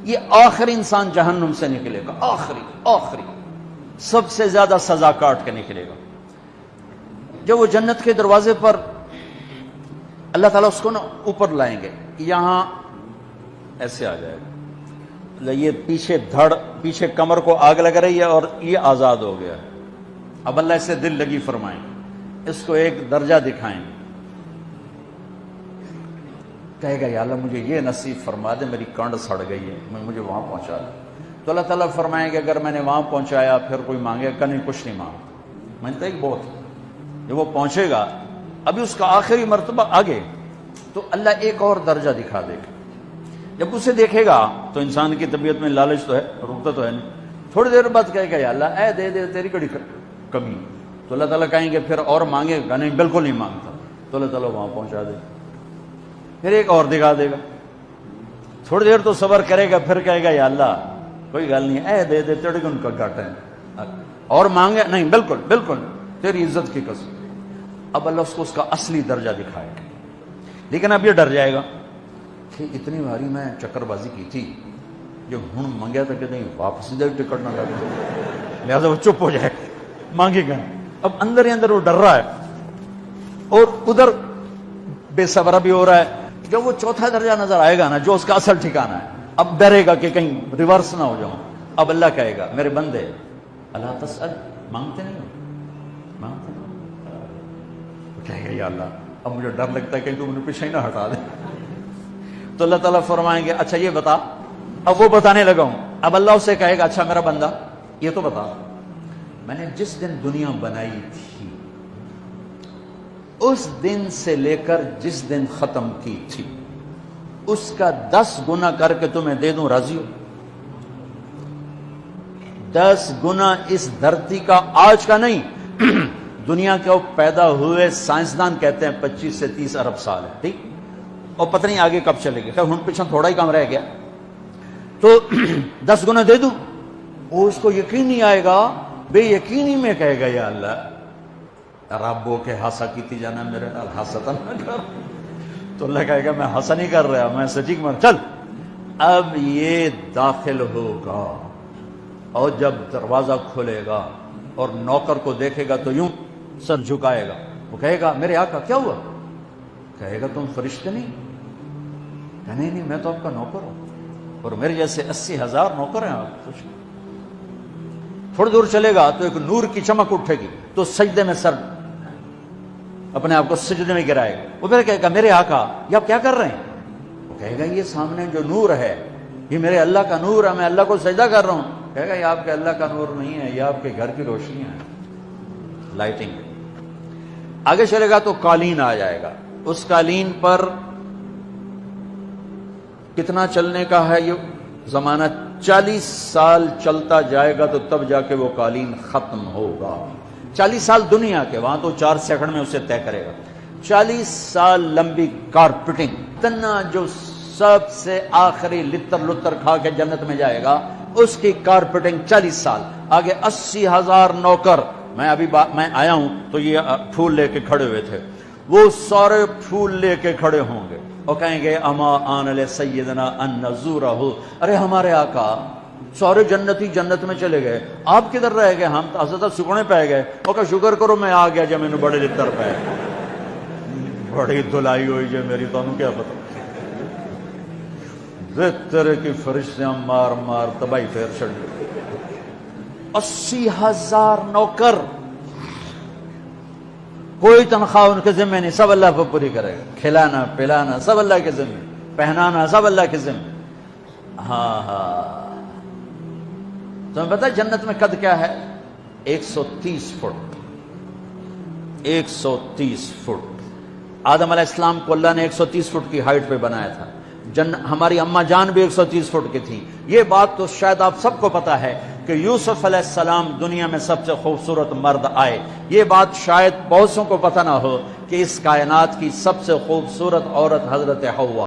یہ آخری انسان جہنم سے نکلے گا، آخری سب سے زیادہ سزا کاٹ کے نکلے گا۔ جب وہ جنت کے دروازے پر اللہ تعالیٰ اس کو نا اوپر لائیں گے، یہاں ایسے آ جائے گا، یہ پیچھے کمر کو آگ لگ رہی ہے اور یہ آزاد ہو گیا ہے۔ اب اللہ اسے دل لگی فرمائیں، اس کو ایک درجہ دکھائیں، کہے گا یا اللہ مجھے یہ نصیب فرما دے، میری کانڈ سڑ گئی ہے، مجھے وہاں پہنچا دے۔ تو اللہ تعالیٰ فرمائیں گے اگر میں نے وہاں پہنچایا پھر کوئی مانگے کہ نہیں، کچھ نہیں مانگتا، مانگتا ایک بہت۔ جب وہ پہنچے گا ابھی اس کا آخری مرتبہ آگے، تو اللہ ایک اور درجہ دکھا دے گا۔ جب اسے دیکھے گا تو انسان کی طبیعت میں لالچ تو ہے، رکتا تو ہے نہیں، تھوڑی دیر بعد کہے گا یا اللہ اے دے تیری کڑی کمی۔ تو اللہ تعالیٰ کہیں گے پھر اور مانگے گا، نہیں بالکل نہیں مانگتا، تو اللہ تعالیٰ وہاں پہنچا دے، پھر ایک اور دکھا دے گا، تھوڑی دیر تو صبر کرے گا، پھر کہے گا یا اللہ کوئی گل نہیں، اے دے تیری ان کا گھٹ ہے، اور مانگے نہیں بالکل تیری عزت کی قسم۔ اب اللہ اس کا اصلی درجہ دکھائے گا، لیکن اب یہ ڈر جائے گا کہ اتنی باری میں چکر بازی کی تھی، جو ہوں منگیا تھا کہ نہیں واپس دے ٹکٹ نہ لگے، لہٰذا وہ چپ ہو جائے، مانگے گا۔ اب اندر ہی اندر وہ ڈر رہا ہے، اور ادھر بے صبرا بھی ہو رہا ہے۔ جب وہ چوتھا درجہ نظر آئے گا نا، جو اس کا اصل ٹھکانہ ہے، اب ڈرے گا کہ کہیں ریورس نہ ہو جاؤں۔ اب اللہ کہے گا میرے بندے اللہ تسأل، مانگتے نہیں ہو، مانگتے نہیں ہو، کہے گا یا اللہ اب مجھے ڈر لگتا ہے کہ تم مجھے پیچھے ہی نہ ہٹا دے۔ تو اللہ تعالیٰ فرمائیں گے اچھا یہ بتا، اب وہ بتانے لگا ہوں۔ اب اللہ اسے کہے گا اچھا میرا بندہ یہ تو بتا، میں نے جس دن دنیا بنائی تھی اس دن سے لے کر جس دن ختم کی تھی اس کا 10 گنا کر کے تمہیں دے دوں، راضی ہو؟ 10 گنا اس دھرتی کا، آج کا نہیں، دنیا کے پیدا ہوئے سائنسدان کہتے ہیں 25 سے 30 ارب سال ہے، ٹھیک، اور پتہ نہیں آگے کب چلے گا، ہن پیچھے تھوڑا ہی کام رہ گیا، تو 10 گنا دے دوں۔ وہ اس کو یقین نہیں آئے گا، بے یقینی میں کہے گا یا اللہ ربو کے ہاسا کیتی جانا میرے نال ہاسا نہ کر۔ تو اللہ کہے گا میں ہاسا نہیں کر رہا، میں سچی مر، چل اب یہ داخل ہوگا، اور جب دروازہ کھلے گا اور نوکر کو دیکھے گا تو یوں سر جھکائے گا، وہ کہے گا میرے آقا کیا ہوا؟ کہے گا تم فرشتے نہیں؟ کہ نہیں میں تو آپ کا نوکر ہوں، اور میرے جیسے 80,000 نوکر ہیں آپ۔ تھوڑی دور چلے گا تو ایک نور کی چمک اٹھے گی، تو سجدے میں سر اپنے آپ کو سجدے میں گرائے گا، وہ پھر کہے گا میرے آقا یہ آپ کیا کر رہے ہیں؟ وہ کہے گا یہ سامنے جو نور ہے یہ میرے اللہ کا نور ہے، میں اللہ کو سجدہ کر رہا ہوں۔ کہے گا یہ آپ کے اللہ کا نور نہیں ہے، یہ آپ کے گھر کی روشنیاں ہیں، لائٹنگ۔ آگے چلے گا تو قالین آ جائے گا، اس قالین پر کتنا چلنے کا ہے یہ زمانہ، 40 سال چلتا جائے گا تو تب جا کے وہ قالین ختم ہوگا۔ 40 سال دنیا کے، وہاں تو 4 سیکنڈ میں اسے طے کرے گا۔ 40 سال لمبی کارپیٹنگ، اتنا جو سب سے آخری لتر کھا کے جنت میں جائے گا اس کی کارپیٹنگ 40 سال۔ آگے 80,000 نوکر، میں آیا ہوں تو یہ پھول لے کے کھڑے ہوئے تھے، وہ سارے پھول لے کے کھڑے ہوں گے اور کہیں گے اما آن لسیدنا ان نزورہ، ارے ہمارے آقا سارے جنتی جنت میں چلے گئے، آپ کدھر رہ گئے؟ ہم تو حضرت سکڑے پہ گئے۔ وہ کہ شکر کرو میں آ گیا جب میں نے بڑے لتر پہ، بڑی دھلائی ہوئی جو میری، تو کیا پتا طرح کی فرشتیاں مار مار تباہی پھیر چھڑ گئے۔ 80,000 نوکر، کوئی تنخواہ ان کے ذمہ نہیں، سب اللہ پر پوری کرے گا، کھلانا پلانا سب اللہ کے ذمہ، پہنانا سب اللہ کے ذمہ۔ ہاں تمہیں پتہ ہے جنت میں قد کیا ہے؟ 130 فٹ، 130 فٹ۔ آدم علیہ السلام کو اللہ نے 130 فٹ کی ہائٹ پہ بنایا تھا، ہماری اماں جان بھی 130 فٹ کی تھی۔ یہ بات تو شاید آپ سب کو پتا ہے کہ یوسف علیہ السلام دنیا میں سب سے خوبصورت مرد آئے، یہ بات شاید بہت سو کو پتہ نہ ہو کہ اس کائنات کی سب سے خوبصورت عورت حضرت حوا